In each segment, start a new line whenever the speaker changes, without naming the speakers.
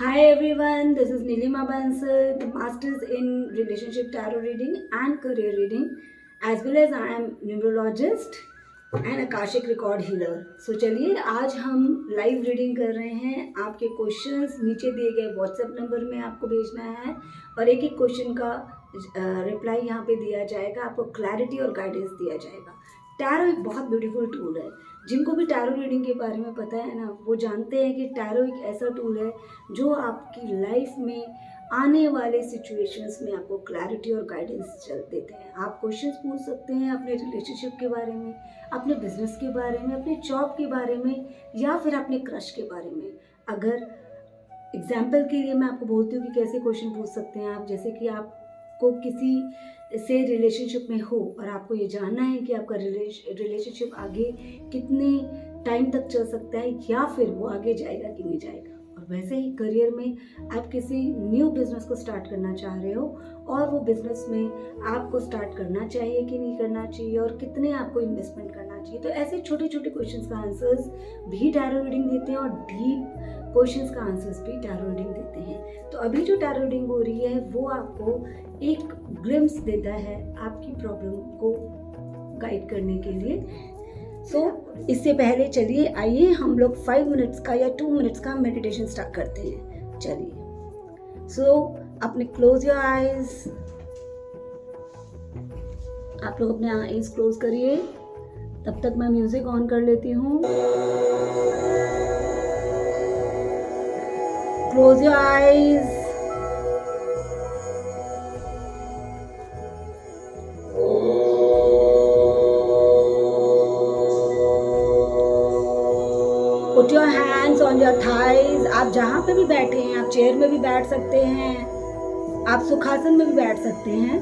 Hi everyone, this is Nilima Bansal, the Masters in Relationship Tarot Reading and Career Reading, as well as I am Numerologist and Akashic Record Healer. So चलिए आज हम live reading कर रहे हैं. आपके questions नीचे दिए गए व्हाट्सएप नंबर में आपको भेजना है और एक एक क्वेश्चन का रिप्लाई यहाँ पे दिया जाएगा. आपको क्लैरिटी और गाइडेंस दिया जाएगा. टैरो एक बहुत ब्यूटीफुल टूल है. जिनको भी टैरो रीडिंग के बारे में पता है ना, वो जानते हैं कि टैरो एक ऐसा टूल है जो आपकी लाइफ में आने वाले सिचुएशंस में आपको क्लैरिटी और गाइडेंस देते हैं. आप क्वेश्चंस पूछ सकते हैं अपने रिलेशनशिप के बारे में, अपने बिजनेस के बारे में, अपने जॉब के बारे में या फिर अपने क्रश के बारे में. अगर एग्जाम्पल के लिए मैं आपको बोलती हूँ कि कैसे क्वेश्चन पूछ सकते हैं आप. जैसे कि आपको किसी से रिलेशनशिप में हो और आपको ये जानना है कि आपका रिलेशनशिप आगे कितने टाइम तक चल सकता है या फिर वो आगे जाएगा कि नहीं जाएगा. और वैसे ही करियर में आप किसी न्यू बिजनेस को स्टार्ट करना चाह रहे हो और वो बिजनेस में आपको स्टार्ट करना चाहिए कि नहीं करना चाहिए और कितने आपको इन्वेस्टमेंट करना चाहिए. तो ऐसे छोटे छोटे क्वेश्चंस का आंसर्स भी टैरो रीडिंग देते हैं और डीप क्वेश्चंस का आंसर्स भी टैरो रीडिंग देते हैं. तो अभी जो टैरो रीडिंग हो रही है वो आपको एक ग्लिम्स देता है आपकी प्रॉब्लम को गाइड करने के लिए. इससे पहले चलिए आइए हम लोग 5 मिनट्स का या 2 मिनट्स का मेडिटेशन स्टार्ट करते हैं. चलिए अपने क्लोज योर आईज. आप लोग अपने आईज क्लोज करिए. तब तक मैं म्यूजिक ऑन कर लेती हूँ. Close your eyes. Put your hands on your thighs. आप जहाँ पे भी बैठे हैं, आप चेयर में भी बैठ सकते हैं, आप सुखासन में भी बैठ सकते हैं.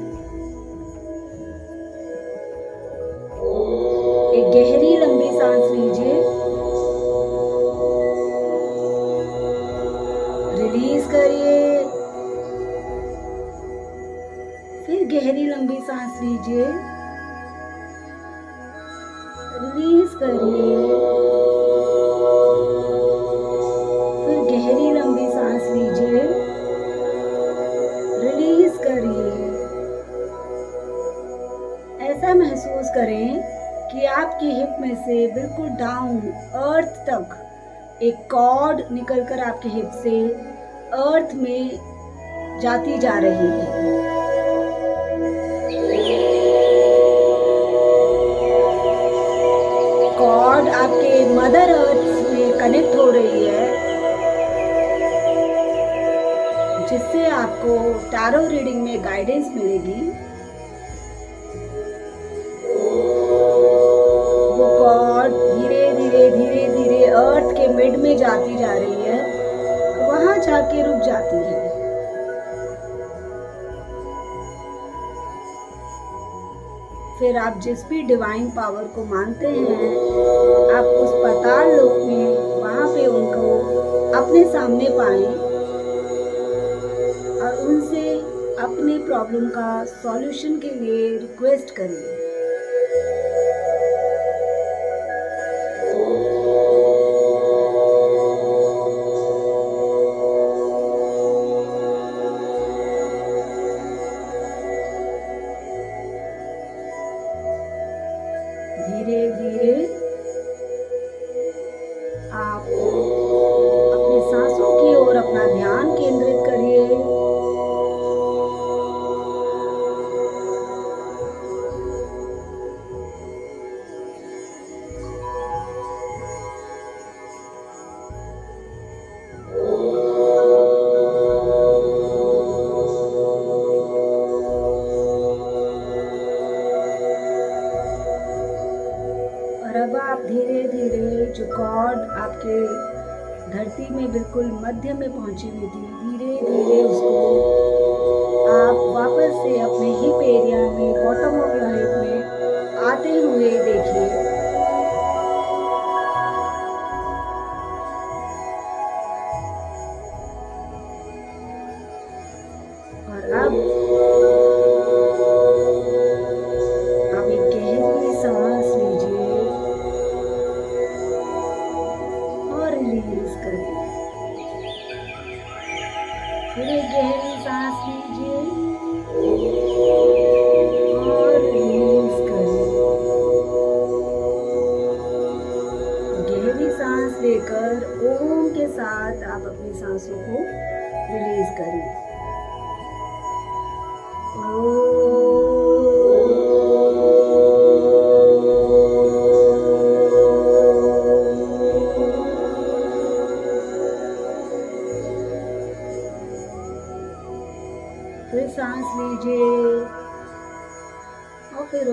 एक गहरी लंबी सांस लीजिए. रिलीज करिए. फिर गहरी लंबी सांस लीजिए. रिलीज करिए. गहरी लंबी सांस लीजिए. रिलीज करिए. ऐसा महसूस करें कि आपकी हिप में से बिल्कुल डाउन अर्थ तक एक कॉर्ड निकलकर आपके हिप से अर्थ में जाती जा रही है. कॉर्ड आपके मदर अर्थ में कनेक्ट हो रही है, जिससे आपको टैरो रीडिंग में गाइडेंस मिलेगी. वो कॉर्ड धीरे धीरे अर्थ के मिड में जाती जा रही है, वहां जाके रुक जाती है. फिर आप जिस भी डिवाइन पावर को मानते हैं, आप उस पाताल लोक में वहां पे उनको अपने सामने पाएं और उनसे अपने प्रॉब्लम का सॉल्यूशन के लिए रिक्वेस्ट करिए. धीरे धीरे आप अपने सांसों की ओर अपना ध्यान केंद्रित करिए. अब आप धीरे धीरे जो कॉर्ड आपके धरती में बिल्कुल मध्य में पहुंची हुई थी, धीरे धीरे उसको आप वापस से अपने हिप एरिया में, बॉटम ऑफ योर हिप में आते हुए देखिए. और अब आप एक गहरी सांस लीजिए और रिलीज करिए. फिर एक गहरी सांस लीजिए और रिलीज करिए। गहरी सांस लेकर ओम के साथ आप अपनी सांसों को रिलीज करिए। फिर सांस लीजिए और फिर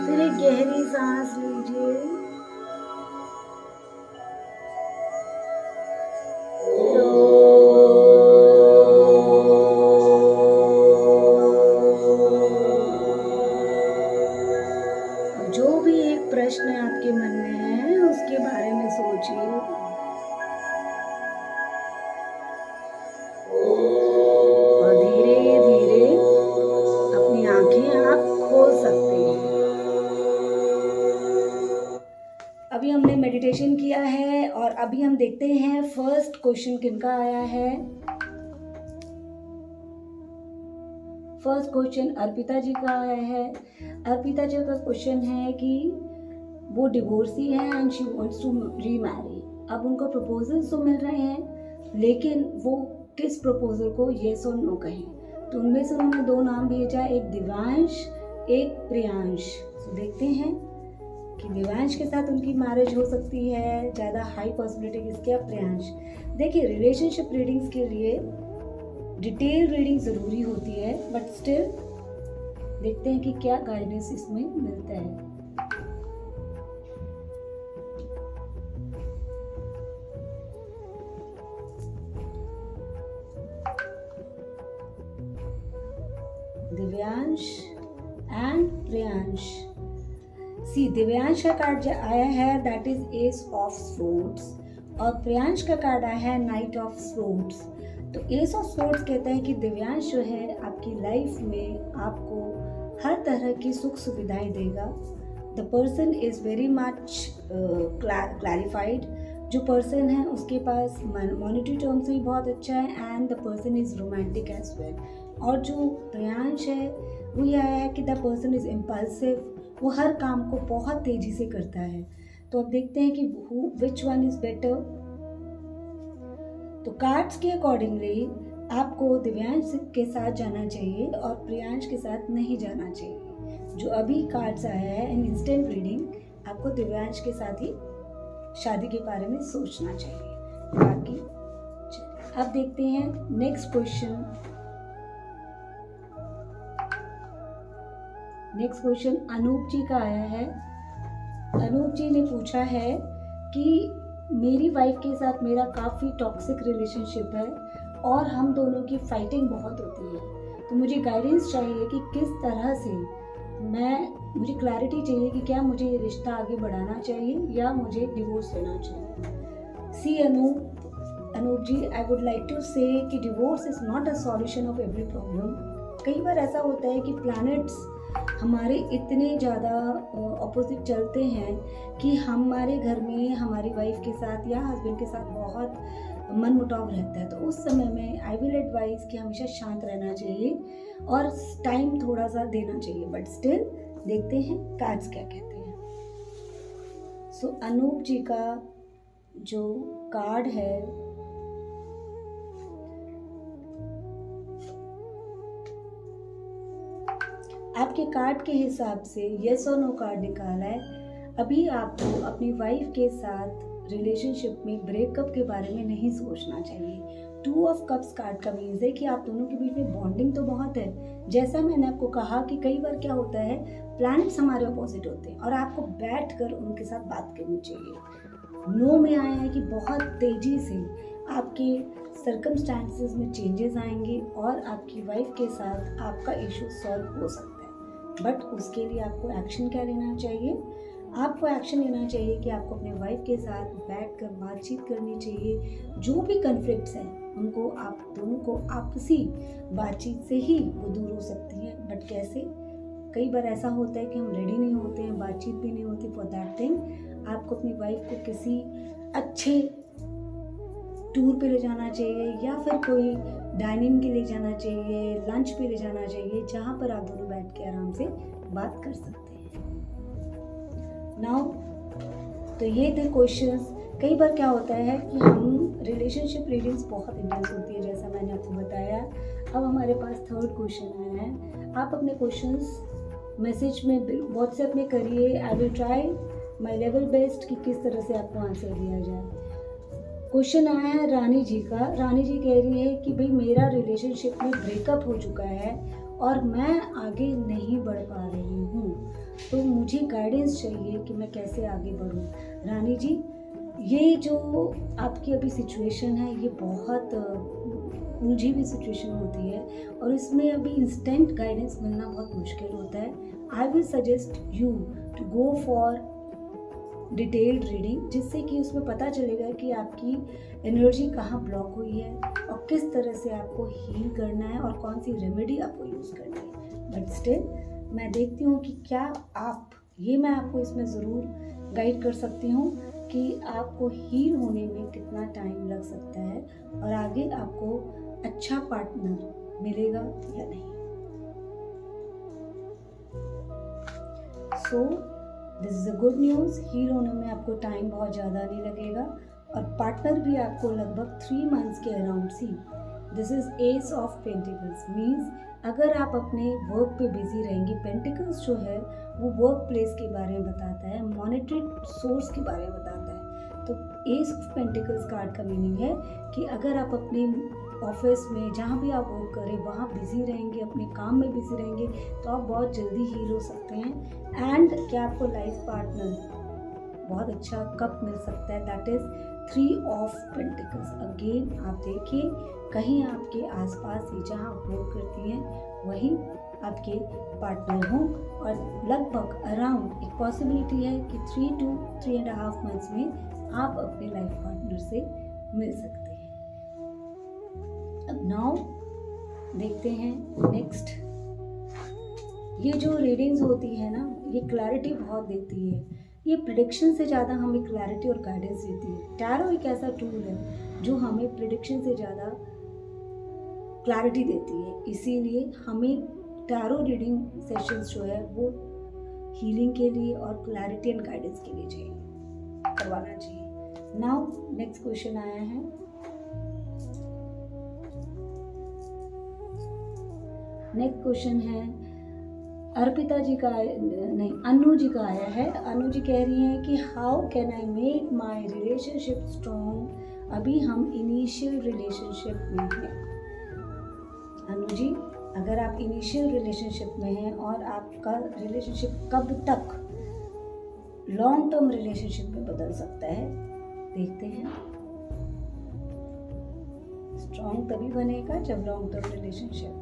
फिर एक गहरी सांस लीजिए जो भी एक प्रश्न आपके मन में है उसके बारे में सोचिए और धीरे धीरे अपनी आंखें आप खोल सकते हैं। अभी हमने मेडिटेशन किया है और अभी हम देखते हैं फर्स्ट क्वेश्चन किनका आया है। फर्स्ट क्वेश्चन अर्पिता जी का आया है। अर्पिता जी का क्वेश्चन है कि वो डिवोर्सी है and she wants to remarry. अब उनको प्रपोजल्स तो मिल रहे हैं लेकिन वो किस प्रपोजल को येस और नो कहें। तो उनमें से उन्होंने दो नाम भेजा, एक दिव्यांश एक प्रियांश। तो देखते हैं कि दिव्यांश के साथ उनकी मैरिज हो सकती है, ज़्यादा हाई पॉसिबिलिटी किसकी है, प्रियांश। देखिए रिलेशनशिप रीडिंग्स के लिए डिटेल रीडिंग ज़रूरी होती है बट स्टिल देखते हैं कि क्या गाइडेंस इसमें मिलता है। दिव्यांश एंड प्रियांश। सी दिव्यांश का कार्ड जो आया है that is S of swords और प्रियांश का कार्ड आया है नाइट ऑफ स्वॉर्ड्स। तो एस ऑफ स्वॉर्ड्स कहता है कि दिव्यांश जो है आपकी लाइफ में आपको हर तरह की सुख सुविधाएं देगा। The person is very much clarified. जो पर्सन है उसके पास मॉनेटरी टर्म्स भी बहुत अच्छा है and the person is romantic as well. और जो प्रियांश है वो ये आया है कि द पर्सन इज़ इम्पल्सिव, वो हर काम को बहुत तेज़ी से करता है। तो अब देखते हैं कि विच वन इज़ बेटर। तो कार्ड्स के अकॉर्डिंगली आपको दिव्यांश के साथ जाना चाहिए और प्रियांश के साथ नहीं जाना चाहिए। जो अभी कार्ड्स आया है इन इंस्टेंट रीडिंग, आपको दिव्यांश के साथ ही शादी के बारे में सोचना चाहिए। बाकी अब देखते हैं next question. Next question Anoop ji का आया है। अनूप जी ने पूछा है कि मेरी वाइफ के साथ मेरा काफ़ी टॉक्सिक रिलेशनशिप है और हम दोनों की फाइटिंग बहुत होती है। तो मुझे गाइडेंस चाहिए कि किस तरह से मुझे क्लैरिटी चाहिए कि क्या मुझे ये रिश्ता आगे बढ़ाना चाहिए या मुझे डिवोर्स लेना चाहिए। सी अनूप जी, आई वुड लाइक टू से कि divorce is not a solution of every problem. कई बार ऐसा होता है कि प्लैनेट्स हमारे इतने ज़्यादा ऑपोजिट चलते हैं कि हमारे घर में हमारी वाइफ के साथ या हस्बैंड के साथ बहुत मनमुटाव रहता है। तो उस समय में आई विल एडवाइस कि हमेशा शांत रहना चाहिए और टाइम थोड़ा सा देना चाहिए। बट स्टिल देखते हैं कार्ड्स क्या कहते हैं। सो अनूप जी का जो कार्ड है आपके कार्ड के हिसाब से येस और नो कार्ड निकाला है। अभी आपको अपनी वाइफ के साथ रिलेशनशिप में ब्रेकअप के बारे में नहीं सोचना चाहिए। 2 ऑफ कप्स कार्ड का मीन्स है कि आप दोनों के बीच में बॉन्डिंग तो बहुत है। जैसा मैंने आपको कहा कि कई बार क्या होता है प्लैनेट्स हमारे अपोजिट होते हैं और आपको बैठ कर उनके साथ बात करनी चाहिए। नो में आया है कि बहुत तेज़ी से आपके सर्कमस्टांसेस में चेंजेस आएंगे और आपकी वाइफ के साथ आपका इशू सॉल्व हो सकता है। बट उसके लिए आपको एक्शन क्या लेना चाहिए? आपको एक्शन लेना चाहिए कि आपको अपने वाइफ के साथ बैठकर बातचीत करनी चाहिए। जो भी कन्फ्लिक्ट्स हैं उनको आप दोनों को आपसी बातचीत से ही वो दूर हो सकती हैं। बट कैसे? कई बार ऐसा होता है कि हम रेडी नहीं होते हैं, बातचीत भी नहीं होती। फॉर दैट थिंग आपको अपनी वाइफ को किसी अच्छे टूर पे ले जाना चाहिए, या फिर कोई डाइनिंग के लिए जाना चाहिए, लंच पे ले जाना चाहिए, जहाँ पर आप दोनों बैठ के आराम से बात कर सकते हैं। नाउ तो ये थे क्वेश्चंस। कई बार क्या होता है कि हम रिलेशनशिप रीडिंग्स बहुत इंटेंस होती है, जैसा मैंने आपको बताया। अब हमारे पास थर्ड क्वेश्चन आया है। आप अपने क्वेश्चंस मैसेज में व्हाट्सएप में करिए। I will try my level best कि किस तरह से आपको आंसर दिया जाए। क्वेश्चन आया है रानी जी का। रानी जी कह रही है कि भाई मेरा रिलेशनशिप में ब्रेकअप हो चुका है और मैं आगे नहीं बढ़ पा रही हूँ, तो मुझे गाइडेंस चाहिए कि मैं कैसे आगे बढ़ूँ। रानी जी, ये जो आपकी अभी सिचुएशन है ये बहुत उलझी हुई सिचुएशन होती है और इसमें अभी इंस्टेंट गाइडेंस मिलना बहुत मुश्किल होता है। I will suggest you to go for detailed reading, जिससे कि उसमें पता चलेगा कि आपकी एनर्जी कहाँ ब्लॉक हुई है और किस तरह से आपको हील करना है और कौन सी रेमेडी आपको यूज़ करनी है। बट स्टिल मैं देखती हूँ कि क्या मैं आपको इसमें ज़रूर गाइड कर सकती हूँ कि आपको हील होने में कितना टाइम लग सकता है और आगे आपको अच्छा पार्टनर मिलेगा या नहीं। So this is a good news. Heal होने में आपको टाइम बहुत ज़्यादा नहीं लगेगा और पार्टनर भी आपको लगभग 3 मंथ्स के around. See this is S of pentacles, means अगर आप अपने वर्क पे बिजी रहेंगे, पेंटिकल्स जो है वो वर्क प्लेस के बारे में बताता है, मॉनेटरी सोर्स के बारे में बताता है। तो एस ऑफ पेंटिकल्स कार्ड का मीनिंग है कि अगर आप अपने ऑफिस में जहाँ भी आप वर्क करें वहाँ बिजी रहेंगे, अपने काम में बिजी रहेंगे, तो आप बहुत जल्दी हील हो सकते हैं। एंड क्या आपको लाइफ पार्टनर बहुत अच्छा कब मिल सकता है, that is 3 of pentacles. Again आप देखिए कहीं आपके आसपास ही जहाँ आप वर्क करती हैं वहीं आपके पार्टनर हों और लगभग अराउंड एक पॉसिबिलिटी है कि 3 to 3.5 मंथ्स में आप अपने लाइफ पार्टनर से मिल सकते हैं। अब नाउ देखते हैं नेक्स्ट। ये जो रीडिंग्स होती है ना, ये क्लैरिटी बहुत देती है। ये प्रिडिक्शन से ज़्यादा हमें क्लैरिटी और गाइडेंस देती है। टैरो एक ऐसा टूल है जो हमें प्रिडिक्शन से ज़्यादा क्लैरिटी देती है, इसीलिए हमें टैरो रीडिंग सेशंस जो है वो हीलिंग के लिए और क्लैरिटी एंड गाइडेंस के लिए करवाना चाहिए। नाउ नेक्स्ट क्वेश्चन आया है। नेक्स्ट क्वेश्चन है अर्पिता जी का, नहीं अनु जी का आया है। अनु जी कह रही हैं कि how can I make my relationship strong. अभी हम इनिशियल रिलेशनशिप में हैं। अनु जी, अगर आप इनिशियल रिलेशनशिप में हैं और आपका रिलेशनशिप कब तक लॉन्ग टर्म रिलेशनशिप में बदल सकता है, देखते हैं। स्ट्रॉन्ग तभी बनेगा जब लॉन्ग टर्म रिलेशनशिप।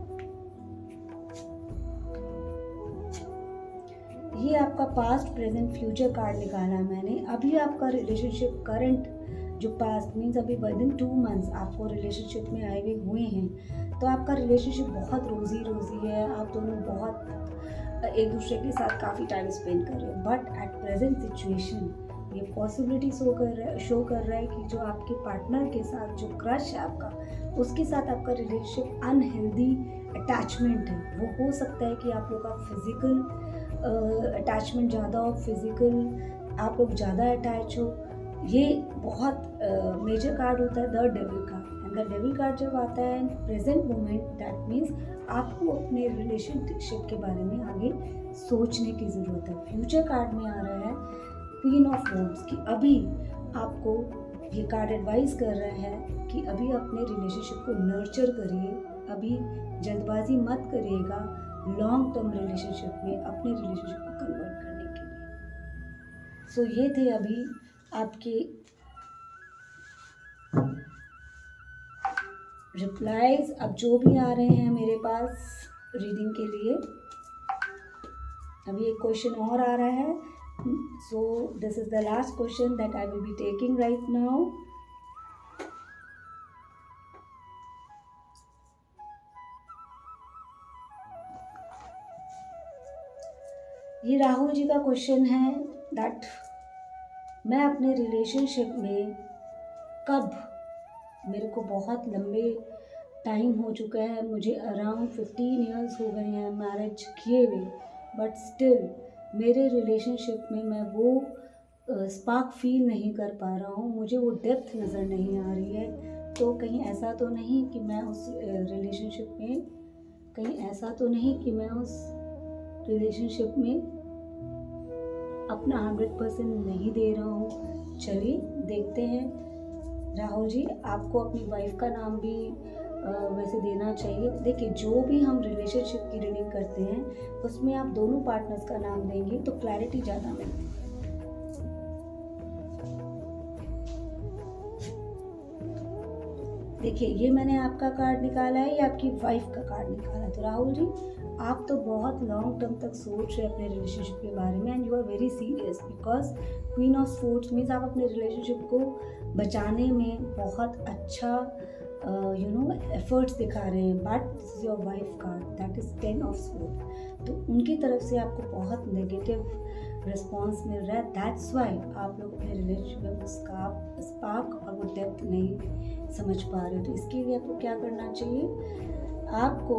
ये आपका पास्ट प्रेजेंट फ्यूचर कार्ड निकाला है मैंने। अभी आपका रिलेशनशिप करंट जो पास्ट मीन्स अभी विदिन 2 मंथ्स आपको रिलेशनशिप में आए हुए हैं, तो आपका रिलेशनशिप बहुत रोजी है। आप दोनों बहुत एक दूसरे के साथ काफ़ी टाइम स्पेंड कर रहे हो। बट एट प्रेजेंट सिचुएशन ये पॉसिबिलिटी शो कर रहा है कि जो आपके पार्टनर के साथ जो क्रश है आपका, उसके साथ आपका रिलेशनशिप अनहेल्दी अटैचमेंट है। वो हो सकता है कि आप लोग का फिजिकल अटैचमेंट ज़्यादा हो, फिजिकल आप लोग ज़्यादा अटैच हो। ये बहुत मेजर कार्ड होता है the devil card. And the devil card जब आता है प्रेजेंट मोमेंट, दैट मीन्स आपको अपने रिलेशनशिप के बारे में आगे सोचने की ज़रूरत है। फ्यूचर कार्ड में आ रहा है क्वीन ऑफ वॉन्ड्स की अभी आपको ये कार्ड एडवाइस कर रहा है कि अभी अपने रिलेशनशिप को नर्चर करिए, अभी जल्दबाजी मत करिएगा लॉन्ग टर्म रिलेशनशिप में अपने रिलेशनशिप को कन्वर्ट करने के लिए। सो ये थे अभी आपके रिप्लाईज। अब जो भी आ रहे हैं मेरे पास रीडिंग के लिए, अभी एक क्वेश्चन और आ रहा है। So this is the last question that I will be taking right now. ये राहुल जी का क्वेश्चन है दैट मैं अपने रिलेशनशिप में कब, मेरे को बहुत लंबे टाइम हो चुका है, मुझे अराउंड 15 ईयर्स हो गए हैं मैरिज किए हुए, बट स्टिल मेरे रिलेशनशिप में मैं वो स्पार्क फील नहीं कर पा रहा हूँ, मुझे वो डेप्थ नज़र नहीं आ रही है। तो कहीं ऐसा तो नहीं कि मैं उस रिलेशनशिप में कहीं ऐसा तो नहीं कि मैं उस रिलेशनशिप में अपना 100% नहीं दे रहा हूँ। चलिए देखते हैं। राहुल जी, आपको अपनी वाइफ का नाम भी वैसे देना चाहिए। देखिए, जो भी हम रिलेशनशिप की रीडिंग करते हैं उसमें आप दोनों पार्टनर्स का नाम देंगे तो क्लैरिटी ज़्यादा मिलती है। देखिए, ये मैंने आपका कार्ड निकाला है, ये आपकी वाइफ का कार्ड निकाला है। तो राहुल जी, आप तो बहुत लॉन्ग टर्म तक सोच रहे हैं अपने रिलेशनशिप के बारे में, and you are very serious because queen of swords means आप अपने रिलेशनशिप को बचाने में बहुत अच्छा एफर्ट्स दिखा रहे हैं। But this is your wife card, that is 10 of sport. तो उनकी तरफ से आपको बहुत नेगेटिव रिस्पॉन्स मिल रहा है। दैट्स वाई आप लोग अपने रिलेशनशिप में उसका स्पार्क और वो डेप्थ नहीं समझ पा रहे हो। तो इसके लिए आपको क्या करना चाहिए, आपको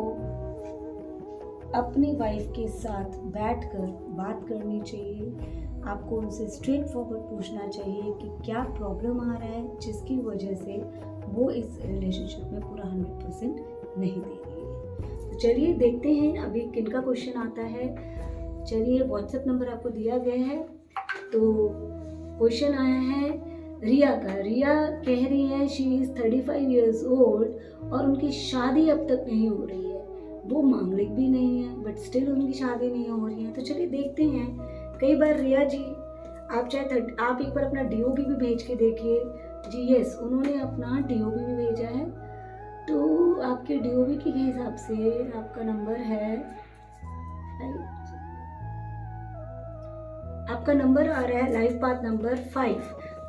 अपनी वाइफ के साथ बैठकर बात करनी चाहिए। आपको उनसे स्ट्रेट फॉरवर्ड पूछना चाहिए कि क्या प्रॉब्लम आ रहा है जिसकी वजह से वो इस रिलेशनशिप में पूरा 100% नहीं दे रही है। तो चलिए देखते हैं अभी किनका क्वेश्चन आता है। चलिए, व्हाट्सएप नंबर आपको दिया गया है। तो क्वेश्चन आया है रिया का। रिया कह रही है शी इज़ 35 ईयर्स ओल्ड और उनकी शादी अब तक नहीं हो रही है। वो मांगलिक भी नहीं है बट स्टिल उनकी शादी नहीं हो रही है। तो चलिए देखते हैं। कई बार रिया जी, आप एक बार अपना DOB भी भेज के देखिए। जी यस, उन्होंने अपना DOB भी भेजा है। तो आपके DOB के हिसाब से आपका नंबर है, आपका नंबर आ रहा है लाइफ पाथ नंबर 5।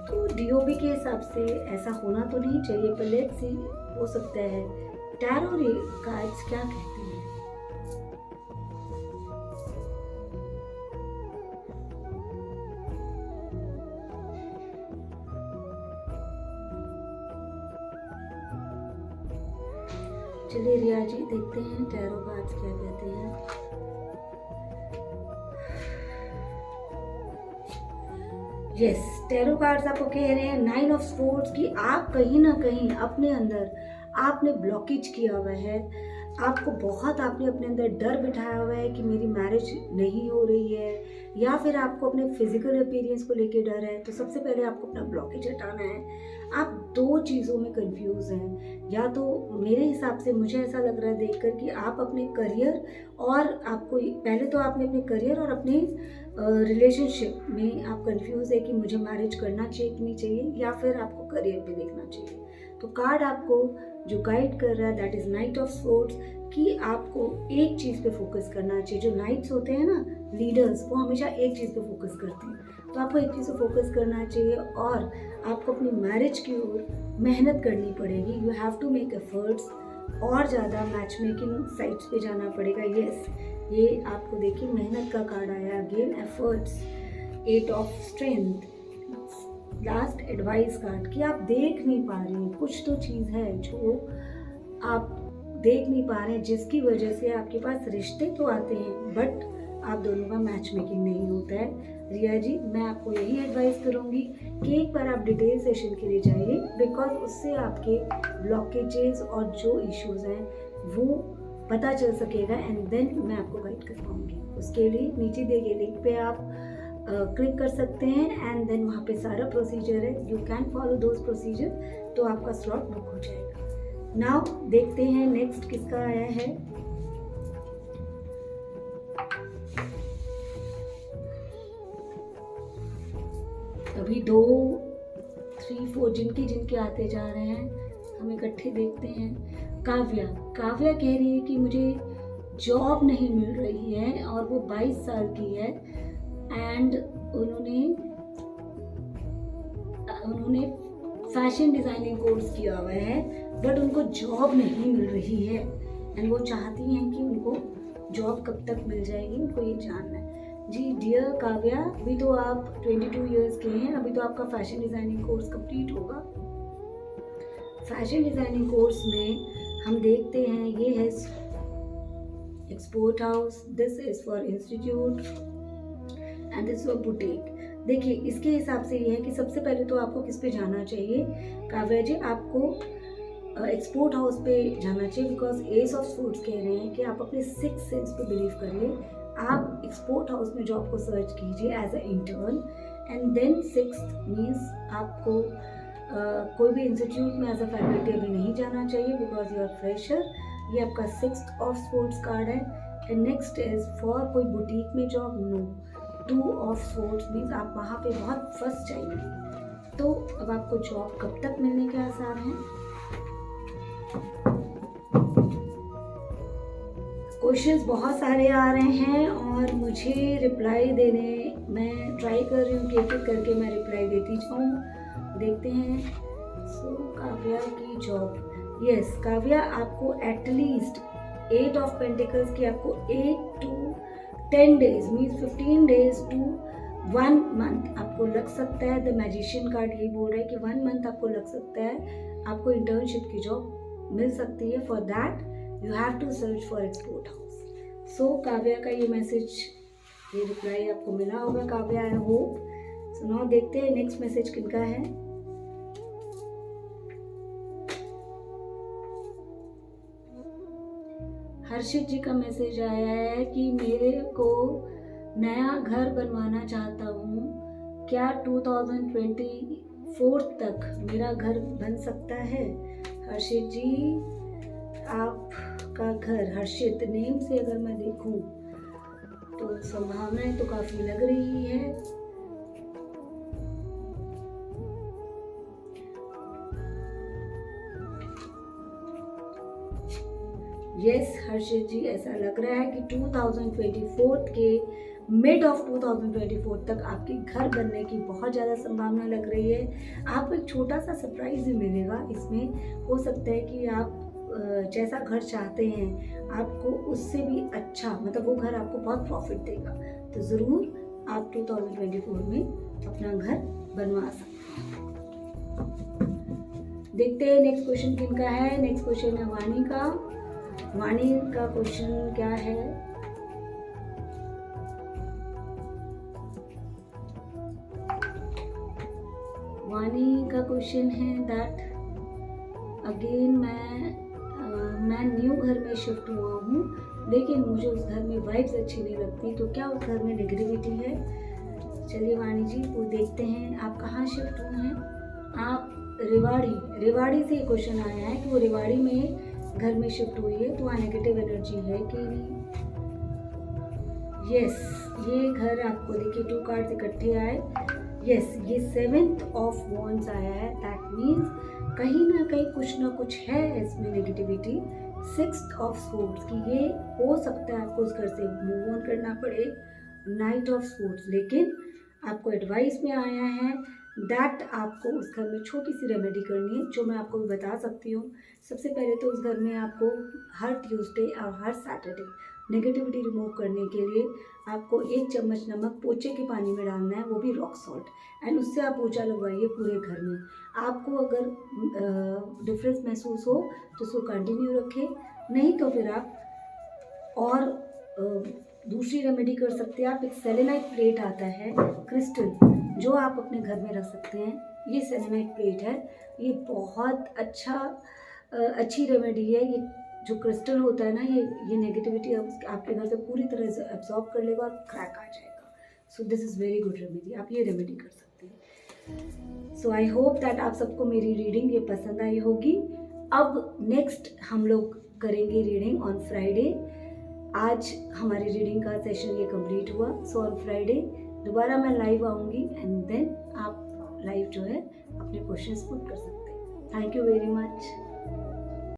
तो DOB के हिसाब से ऐसा होना तो नहीं चाहिए, पर लेट्स सी, हो सकता है। टैरो कार्ड्स क्या कहते हैं? चलिए रिया जी, देखते हैं टैरो कार्ड्स क्या कहते हैं। यस, टैरो कार्ड्स आपको कह रहे हैं 9 ऑफ स्पोर्ट्स की आप कहीं ना कहीं अपने अंदर आपने ब्लॉकेज किया हुआ है। आपको बहुत आपने अपने अंदर डर बिठाया हुआ है कि मेरी मैरिज नहीं हो रही है, या फिर आपको अपने फिजिकल अपीयरेंस को लेके डर है। तो सबसे पहले आपको अपना ब्लॉकेज हटाना है। आप दो चीज़ों में कंफ्यूज हैं। या तो मेरे हिसाब से मुझे ऐसा लग रहा है देखकर कि आप अपने करियर और आपको पहले तो आपने अपने करियर और अपने रिलेशनशिप में आप कंफ्यूज है कि मुझे मैरिज करना चाहिए कि नहीं चाहिए, या फिर आपको करियर पे देखना चाहिए। तो कार्ड आपको जो गाइड कर रहा है that is night of swords, कि आपको एक चीज़ पे फोकस करना चाहिए। जो नाइट्स होते हैं ना, लीडर्स, वो हमेशा एक चीज़ पे फोकस करते हैं। तो आपको एक चीज़ पे फोकस करना चाहिए और आपको अपनी मैरिज की ओर मेहनत करनी पड़ेगी। You have to make efforts, और ज़्यादा मैच मेकिंग साइट्स पे जाना पड़ेगा। यस, ये आपको देखिए मेहनत का कार्ड आया, again efforts, 8 of strength, last advice card, कि आप देख नहीं पा रहे हैं, कुछ तो चीज़ है जो आप देख नहीं पा रहे हैं जिसकी वजह से आपके पास रिश्ते तो आते हैं बट आप दोनों का मैच मेकिंग नहीं होता है। रिया जी, मैं आपको यही एडवाइस करूँगी कि एक बार आप डिटेल सेशन के लिए जाइए, बिकॉज उससे आपके ब्लॉकेजेस और जो इश्यूज हैं वो पता चल सकेगा, एंड देन मैं आपको गाइड कर पाऊँगी। उसके लिए नीचे दिए गए लिंक पे आप क्लिक कर सकते हैं, एंड देन वहाँ पे सारा प्रोसीजर है, you can follow those procedure, तो आपका स्लॉट बुक हो जाएगा। नाउ देखते हैं नेक्स्ट किसका आया है। अभी 2, 3, 4 जिनके आते जा रहे हैं, हम इकट्ठे देखते हैं। काव्या कह रही है कि मुझे जॉब नहीं मिल रही है और वो 22 साल की है, एंड उन्होंने फैशन डिज़ाइनिंग कोर्स किया हुआ है बट उनको जॉब नहीं मिल रही है, एंड वो चाहती हैं कि उनको जॉब कब तक मिल जाएगी, उनको ये जानना है। जी डियर काव्या, अभी तो आप 22 इयर्स के हैं, अभी तो आपका फैशन डिज़ाइनिंग कोर्स कंप्लीट होगा। फैशन डिज़ाइनिंग कोर्स में हम देखते हैं ये है export house, this is for institute and this for boutique. देखिए इसके हिसाब से ये है कि सबसे पहले तो आपको किस पे जाना चाहिए काव्या जी, आपको एक्सपोर्ट हाउस पे जाना चाहिए, बिकॉज एस ऑफ स्पोर्ट्स कह रहे हैं कि आप अपने सिक्स सेंस पे बिलीव करिए। आप एक्सपोर्ट हाउस में जॉब को सर्च कीजिए as a intern, and then six means आपको कोई भी इंस्टीट्यूट में एज अ फैकल्टी अभी नहीं जाना चाहिए बिकॉज यू आर फ्रेशर। ये आपका सिक्स ऑफ स्पोर्ट्स कार्ड है। एंड नेक्स्ट इज फॉर कोई बुटीक में job, no. 2 of swords means आप वहाँ पे बहुत फंस जाएंगे। तो अब आपको जॉब कब तक मिलने के आसार हैं? क्वेश्चंस बहुत सारे आ रहे हैं और मुझे रिप्लाई देने, मैं ट्राई कर रही हूँ कि एक एक करके मैं रिप्लाई देती जाऊँ। देखते हैं। सो काव्या की जॉब, यस काव्या, आपको एटलीस्ट 8 ऑफ पेंटिकल्स की आपको 8 to 10 days means 15 days to 1 month आपको लग सकता है। द मैजिशियन कार्ड यही बोल रहा है कि 1 मंथ आपको लग सकता है, आपको इंटर्नशिप की जॉब मिल सकती है। For that you have to search for export house. So Kavya का ये मैसेज, ये रिप्लाई आपको मिला होगा Kavya, I hope. So now देखते हैं नेक्स्ट मैसेज किनका है। हर्षित जी का मैसेज आया है कि मेरे को नया घर बनवाना चाहता हूँ, क्या 2024 तक मेरा घर बन सकता है? हर्षित जी, आपका घर, हर्षित नेम से अगर मैं देखूं तो संभावनाएं तो काफी लग रही है। यस हर्षित जी, ऐसा लग रहा है कि 2024 के मिड ऑफ 2024 तक आपके घर बनने की बहुत ज़्यादा संभावना लग रही है। आपको एक छोटा सा सरप्राइज भी मिलेगा इसमें। हो सकता है कि आप जैसा घर चाहते हैं आपको उससे भी अच्छा, मतलब वो घर आपको बहुत प्रॉफिट देगा। तो ज़रूर आप 2024 में अपना घर बनवा सकते हैं। देखते हैं नेक्स्ट क्वेश्चन किनका है। नेक्स्ट क्वेश्चन है वाणी का। वाणी का क्वेश्चन क्या है? वाणी का क्वेश्चन है दैट अगेन मैं न्यू घर में शिफ्ट हुआ हूँ, लेकिन मुझे उस घर में वाइब्स अच्छी नहीं लगती, तो क्या उस घर में नेगेटिविटी है? चलिए वाणी जी, वो देखते हैं आप कहाँ शिफ्ट हुए हैं। आप रेवाड़ी से क्वेश्चन आया है कि वो रेवाड़ी में घर में शिफ्ट हुई है, तो वहाँ नेगेटिव एनर्जी है कि नहीं? यस, ये घर आपको देखिए 2 कार्ड्स इकट्ठे आए। यस, ये 7th ऑफ वॉन्ड्स आया है। दैट मीन्स कहीं ना कहीं कुछ ना कुछ है इसमें नेगेटिविटी। 6th ऑफ स्पोर्ट्स की ये हो सकता है आपको उस घर से मूव ऑन करना पड़े। नाइट ऑफ स्पोर्ट्स, लेकिन आपको एडवाइस में आया है दैट आपको उस घर में छोटी सी रेमेडी करनी है, जो मैं आपको बता सकती हूँ। सबसे पहले तो उस घर में आपको हर ट्यूसडे और हर सैटरडे नेगेटिविटी रिमूव करने के लिए आपको 1 चम्मच नमक पोचे के पानी में डालना है, वो भी रॉक सॉल्ट, एंड उससे आप पोछा लगवाइए पूरे घर में। आपको अगर डिफरेंस महसूस हो तो उसको कंटिन्यू रखें, नहीं तो फिर आप और दूसरी रेमेडी कर सकते हैं। आप एक सेलेनाइट प्लेट आता है क्रिस्टल, जो आप अपने घर में रख सकते हैं। ये सेलेनाइट प्लेट है, ये बहुत अच्छी रेमेडी है। ये जो क्रिस्टल होता है ना, ये नेगेटिविटी आपके घर से पूरी तरह से एब्जॉर्ब कर लेगा और क्रैक आ जाएगा। सो this is very good remedy, आप ये रेमेडी कर सकते हैं। सो आई होप दैट आप सबको मेरी रीडिंग ये पसंद आई होगी। अब नेक्स्ट हम लोग करेंगे रीडिंग ऑन फ्राइडे। आज हमारी रीडिंग का सेशन ये कंप्लीट हुआ। सो ऑन फ्राइडे दोबारा मैं लाइव आऊँगी एंड देन आप लाइव जो है अपने क्वेश्चंस पुट कर सकते हैं। Thank you very much.